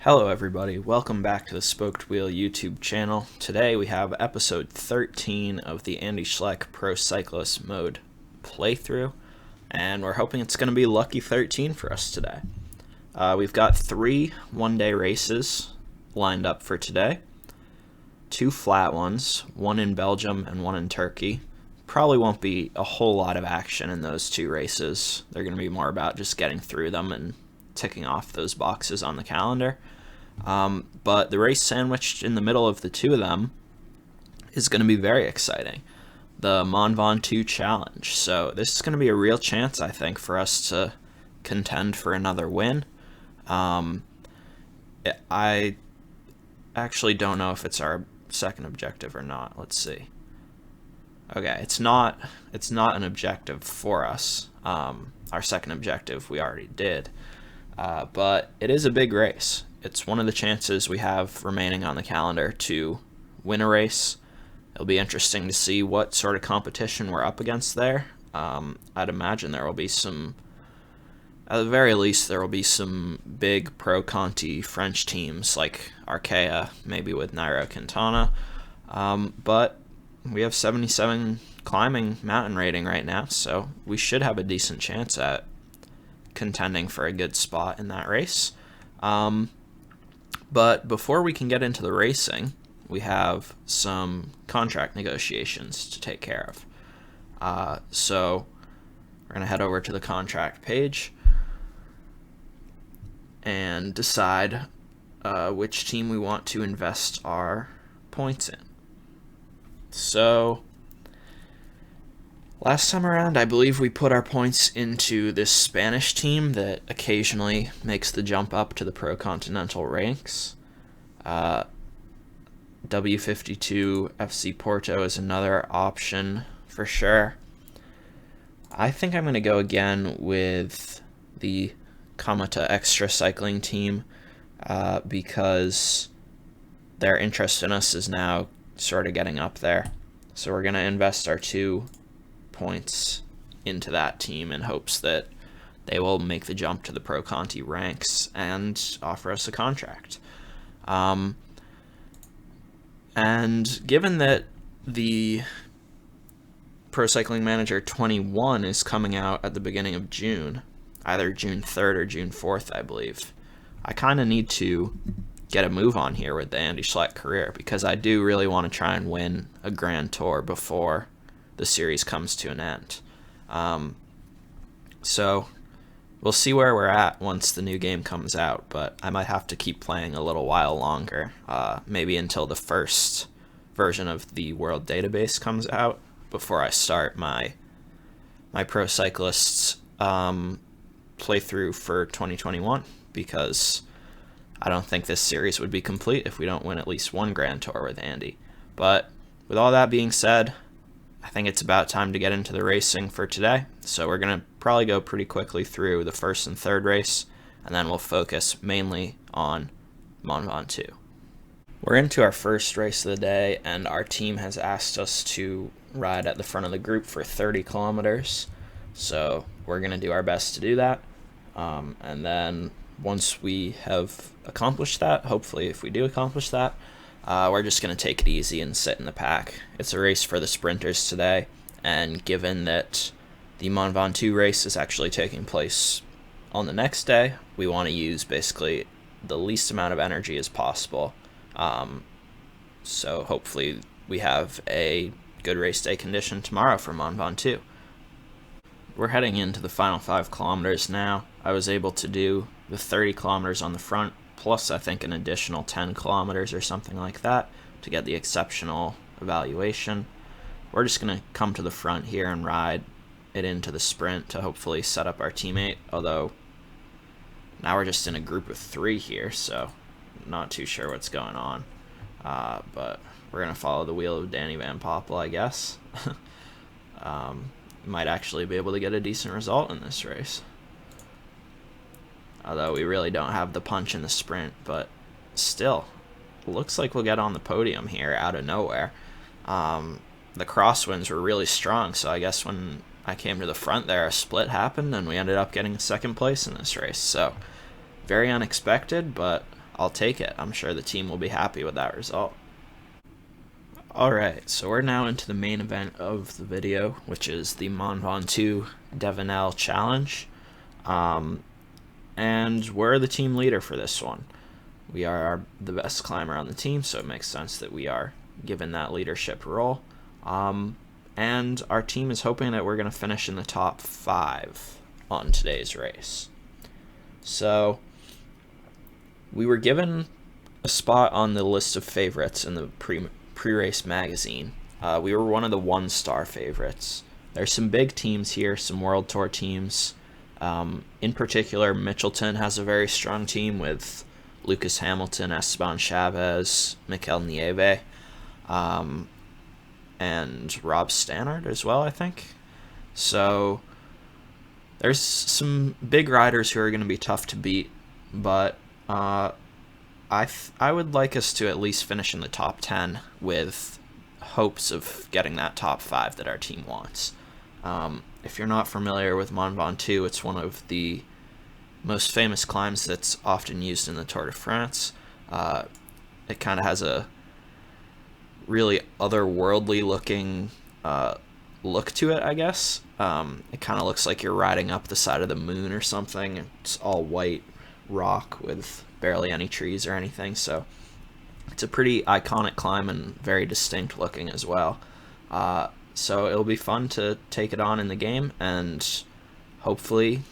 Hello everybody, welcome back to the Spoked Wheel YouTube channel. Today we have episode 13 of the Andy Schleck Pro Cyclist mode playthrough, and we're hoping it's going to be lucky 13 for us today. We've got 3 one-day races lined up for today, 2 flat ones, one in Belgium and one in Turkey. Probably won't be a whole lot of action in those 2 races. They're going to be more about just getting through them and ticking off those boxes on the calendar. But the race sandwiched in the middle of the 2 of them is going to be very exciting. The Mont Ventoux Challenge. So this is going to be a real chance, I think, for us to contend for another win. I actually don't know if it's our second objective or not. Let's see. Okay, it's not an objective for us. Our second objective we already did. But it is a big race. It's one of the chances we have remaining on the calendar to win a race. It'll be interesting to see what sort of competition we're up against there. I'd imagine there will be some, at the very least, there will be some big Pro Conti French teams like Arkea, maybe with Nairo Quintana. But we have 77 climbing mountain rating right now, so we should have a decent chance at contending for a good spot in that race. But before we can get into the racing, we have some contract negotiations to take care of. So we're going to head over to the contract page and decide which team we want to invest our points in. So last time around, I believe we put our points into this Spanish team that occasionally makes the jump up to the Pro Continental ranks. W52 FC Porto is another option for sure. I think I'm going to go again with the Kamata Extra Cycling team because their interest in us is now sort of getting up there. So we're going to invest our 2 points into that team in hopes that they will make the jump to the Pro Conti ranks and offer us a contract. And given that the Pro Cycling Manager 21 is coming out at the beginning of June, either June 3rd or June 4th, I believe, I kind of need to get a move on here with the Andy Schleck career because I do really want to try and win a Grand Tour before the series comes to an end. So we'll see where we're at once the new game comes out, but I might have to keep playing a little while longer, maybe until the first version of the World Database comes out before I start my Pro Cyclists playthrough for 2021, because I don't think this series would be complete if we don't win at least one Grand Tour with Andy. But with all that being said, I think it's about time to get into the racing for today. So we're going to probably go pretty quickly through the first and third race, and then we'll focus mainly on Mont Ventoux. We're into our first race of the day, and our team has asked us to ride at the front of the group for 30 kilometers. So we're going to do our best to do that. And then once we have accomplished that, hopefully if we do accomplish that, we're just going to take it easy and sit in the pack. It's a race for the sprinters today, and given that the Mont Ventoux race is actually taking place on the next day, we want to use basically the least amount of energy as possible. So hopefully we have a good race day condition tomorrow for Mont Ventoux. We're heading into the final 5 kilometers now. I was able to do the 30 kilometers on the front, plus I think an additional 10 kilometers or something like that to get the exceptional evaluation. We're just going to come to the front here and ride it into the sprint to hopefully set up our teammate, although now we're just in a group of 3 here, so I'm not too sure what's going on. But we're going to follow the wheel of Danny Van Poppel, I guess. Might actually be able to get a decent result in this race. Although we really don't have the punch in the sprint, but still, looks like we'll get on the podium here out of nowhere. The crosswinds were really strong, so I guess when I came to the front there, a split happened, and we ended up getting second place in this race. So, very unexpected, but I'll take it. I'm sure the team will be happy with that result. Alright, so we're now into the main event of the video, which is the Mont Ventoux Dénivelé challenge. And we're the team leader for this one. We are the best climber on the team, so it makes sense that we are given that leadership role. And our team is hoping that we're going to finish in the top 5 on today's race. So we were given a spot on the list of favorites in the pre-race magazine. We were one of the 1-star favorites. There's some big teams here, some World Tour teams. In particular, Mitchelton has a very strong team with Lucas Hamilton, Esteban Chavez, Mikel Nieve, and Rob Stannard as well, I think. So there's some big riders who are going to be tough to beat, but I would like us to at least finish in the top 10 with hopes of getting that top 5 that our team wants. If you're not familiar with Mont Ventoux, it's one of the most famous climbs that's often used in the Tour de France. It kind of has a really otherworldly looking look to it, I guess. It kind of looks like you're riding up the side of the moon or something. It's all white rock with barely any trees or anything, so it's a pretty iconic climb and very distinct looking as well. So it'll be fun to take it on in the game, and hopefully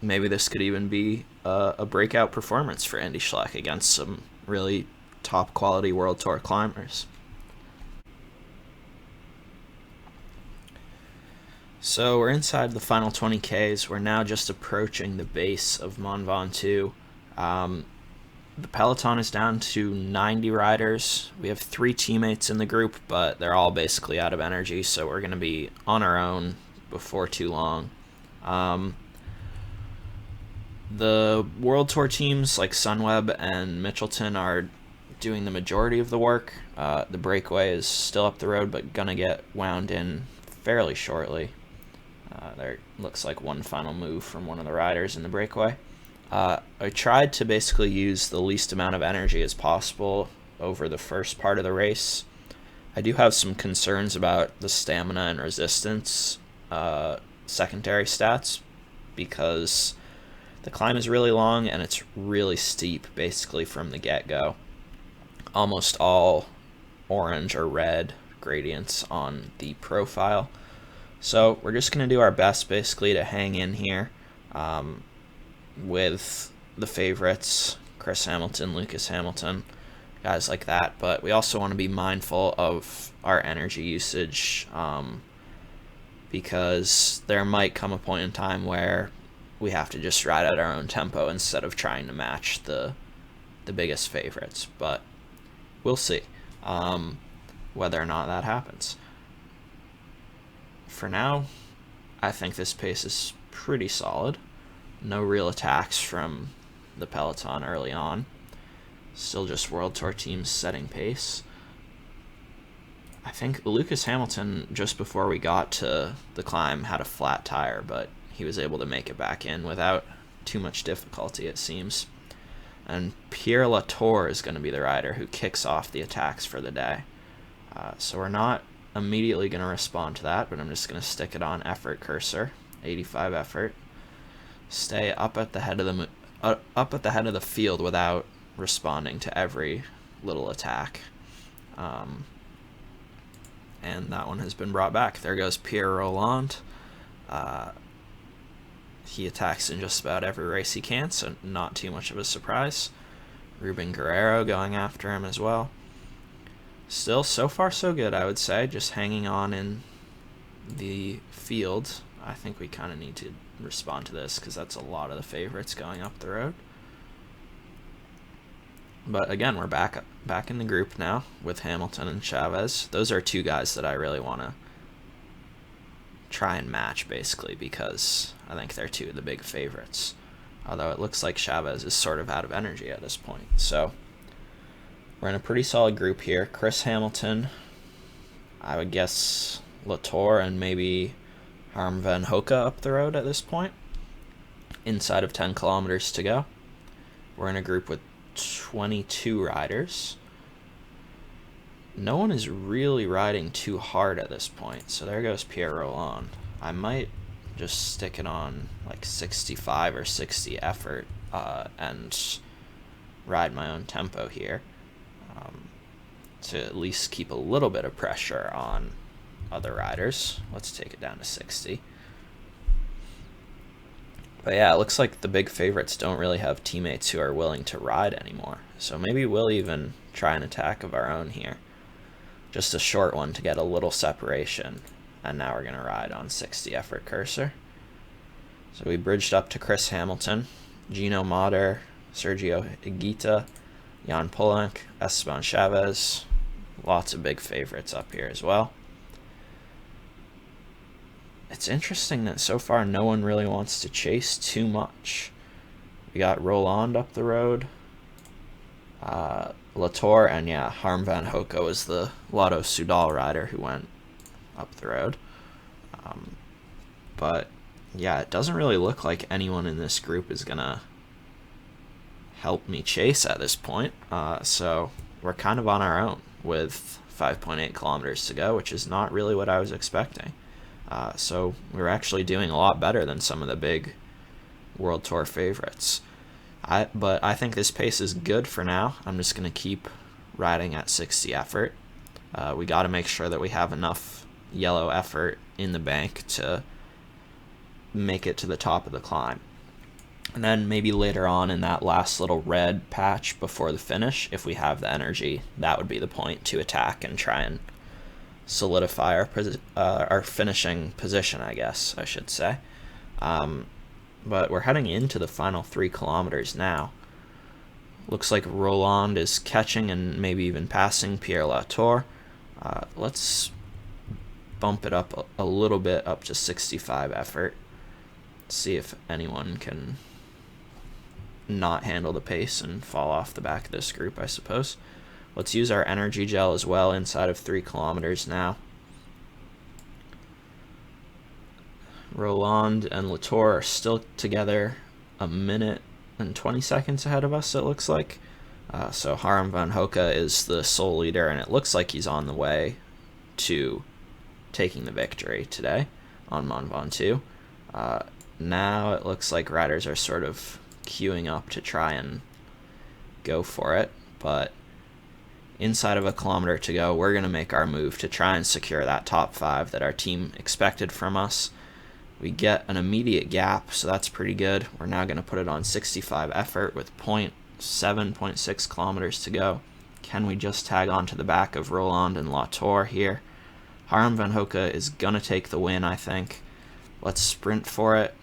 maybe this could even be a breakout performance for Andy Schleck against some really top quality World Tour climbers. So we're inside the final 20 Ks. We're now just approaching the base of Mont Ventoux. The peloton is down to 90 riders. We have 3 teammates in the group, but they're all basically out of energy, so we're going to be on our own before too long. The World Tour teams like Sunweb and Mitchelton are doing the majority of the work. The breakaway is still up the road, but gonna get wound in fairly shortly. There looks like one final move from one of the riders in the breakaway. I tried to basically use the least amount of energy as possible over the first part of the race. I do have some concerns about the stamina and resistance secondary stats, because the climb is really long and it's really steep basically from the get-go. Almost all orange or red gradients on the profile. So we're just going to do our best basically to hang in here with the favorites, Chris Hamilton, Lucas Hamilton, guys like that. But we also want to be mindful of our energy usage, because there might come a point in time where we have to just ride at our own tempo instead of trying to match the biggest favorites. But we'll see whether or not that happens. For now, I think this pace is pretty solid. No real attacks from the peloton early on. Still just World Tour teams setting pace. I think Lucas Hamilton, just before we got to the climb, had a flat tire, but he was able to make it back in without too much difficulty, it seems. And Pierre Latour is going to be the rider who kicks off the attacks for the day. So we're not immediately going to respond to that, but I'm just going to stick it on effort cursor, 85 effort. Stay up at the head of the field without responding to every little attack. And that one has been brought back. There goes Pierre Roland. He attacks in just about every race he can, so not too much of a surprise. Ruben Guerrero going after him as well. Still, so far so good, I would say. Just hanging on in the field. I think we kind of need to respond to this because that's a lot of the favorites going up the road. But again, we're back in the group now with Hamilton and Chavez. Those are 2 guys that I really want to try and match, basically, because I think they're 2 of the big favorites. Although it looks like Chavez is sort of out of energy at this point. So we're in a pretty solid group here. Chris Hamilton, I would guess Latour, and maybe Harm van Hoeke up the road at this point. Inside of 10 kilometers to go. We're in a group with 22 riders. No one is really riding too hard at this point, so there goes Pierre Rolland. I might just stick it on like 65 or 60 effort and ride my own tempo here to at least keep a little bit of pressure on other riders. Let's take it down to 60. But yeah, it looks like the big favorites don't really have teammates who are willing to ride anymore. So maybe we'll even try an attack of our own here. Just a short one to get a little separation. And now we're going to ride on 60 effort cursor. So we bridged up to Chris Hamilton, Gino Mater, Sergio Higuita, Jan Polanc, Esteban Chavez. Lots of big favorites up here as well. It's interesting that so far no one really wants to chase too much. We got Rolland up the road. Latour, and yeah, Harm van Hoeke was the Lotto Soudal rider who went up the road. But yeah, it doesn't really look like anyone in this group is gonna help me chase at this point. So we're kind of on our own with 5.8 kilometers to go, which is not really what I was expecting. So we're actually doing a lot better than some of the big World Tour favorites. But I think this pace is good for now. I'm just going to keep riding at 60 effort. We got to make sure that we have enough yellow effort in the bank to make it to the top of the climb. And then maybe later on in that last little red patch before the finish, if we have the energy, that would be the point to attack and try and solidify our finishing position, I guess I should say. But we're heading into the final 3 kilometers now. Looks like Rolland is catching and maybe even passing Pierre Latour. Let's bump it up a little bit, up to 65 effort. See if anyone can not handle the pace and fall off the back of this group, I suppose. Let's use our energy gel as well inside of 3 kilometers now. Rolland and Latour are still together a minute and 20 seconds ahead of us, it looks like. So Harm van Hoeke is the sole leader, and it looks like he's on the way to taking the victory today on Mont Ventoux. Now it looks like riders are sort of queuing up to try and go for it, but inside of a kilometer to go, we're going to make our move to try and secure that top 5 that our team expected from us. We get an immediate gap, so that's pretty good. We're now going to put it on 65 effort with 0.6 kilometers to go. Can we just tag on to the back of Rolland and Latour here? Harm van Hoeke is going to take the win, I think. Let's sprint for it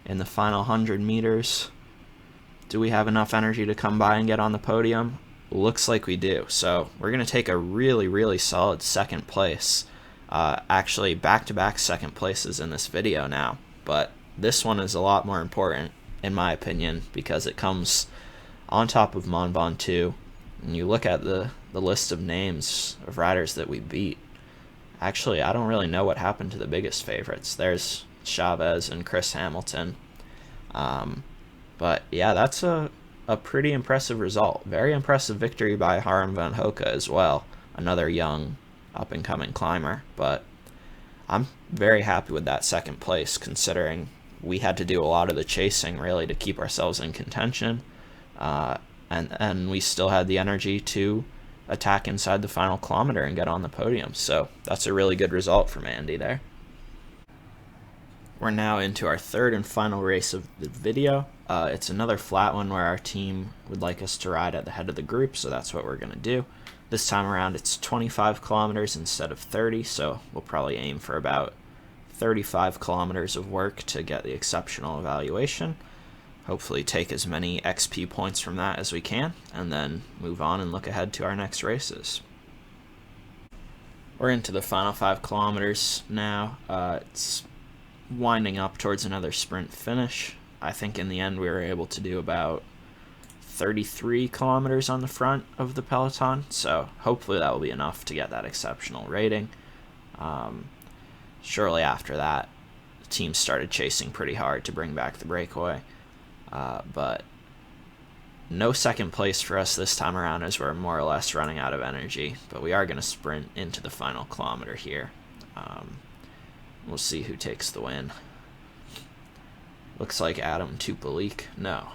in the final 100 meters. Do we have enough energy to come by and get on the podium? Looks like we do. So we're going to take a really, really solid second place. Actually, back-to-back second places in this video now. But this one is a lot more important, in my opinion, because it comes on top of Mont Ventoux. And you look at the list of names of riders that we beat. Actually, I don't really know what happened to the biggest favorites. There's Chavez and Chris Hamilton. But yeah, that's a pretty impressive result. Very impressive victory by Harm van Hoeke as well. Another young, up-and-coming climber. But I'm very happy with that second place, considering we had to do a lot of the chasing, really, to keep ourselves in contention. And we still had the energy to attack inside the final kilometer and get on the podium. So that's a really good result from Andy there. We're now into our third and final race of the video. It's another flat one where our team would like us to ride at the head of the group, so that's what we're going to do. This time around it's 25 kilometers instead of 30, so we'll probably aim for about 35 kilometers of work to get the exceptional evaluation. Hopefully take as many XP points from that as we can, and then move on and look ahead to our next races. We're into the final 5 kilometers now. It's winding up towards another sprint finish. I think in the end we were able to do about 33 kilometers on the front of the peloton, so hopefully that will be enough to get that exceptional rating. Shortly after that, the team started chasing pretty hard to bring back the breakaway, but no second place for us this time around, as we're more or less running out of energy, but we are going to sprint into the final kilometer here. We'll see who takes the win. Looks like Adam Tupalik. No.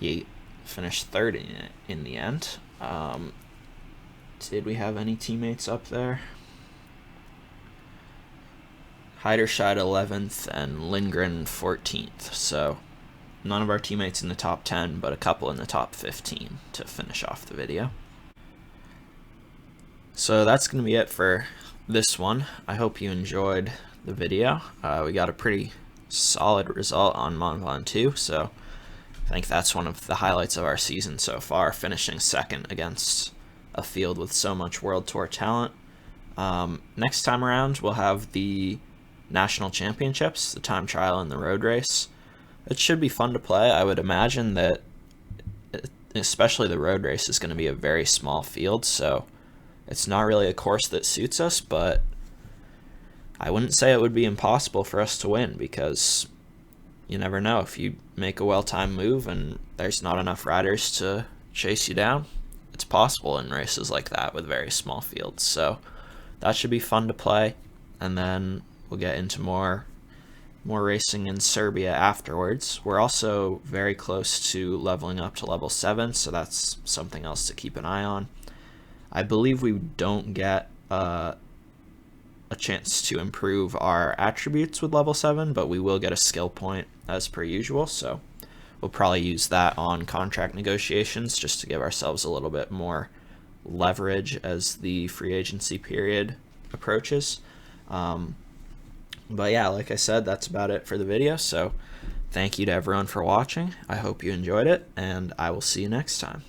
He finished third in the end. Did we have any teammates up there? Heiderscheid 11th and Lindgren 14th. So none of our teammates in the top 10, but a couple in the top 15 to finish off the video. So that's going to be it for this one. I hope you enjoyed the video. We got a pretty solid result on Mont Ventoux, so I think that's one of the highlights of our season so far, finishing second against a field with so much World Tour talent. Next time around, we'll have the National Championships, the time trial and the road race. It should be fun to play. I would imagine that especially the road race is going to be a very small field, so it's not really a course that suits us, but I wouldn't say it would be impossible for us to win, because you never know. If you make a well-timed move and there's not enough riders to chase you down, it's possible in races like that with very small fields. So that should be fun to play, and then we'll get into more racing in Serbia afterwards. We're also very close to leveling up to level 7, so that's something else to keep an eye on. I believe we don't get a chance to improve our attributes with level 7, but we will get a skill point as per usual, so we'll probably use that on contract negotiations just to give ourselves a little bit more leverage as the free agency period approaches. But yeah, like I said, that's about it for the video, so thank you to everyone for watching. I hope you enjoyed it, and I will see you next time.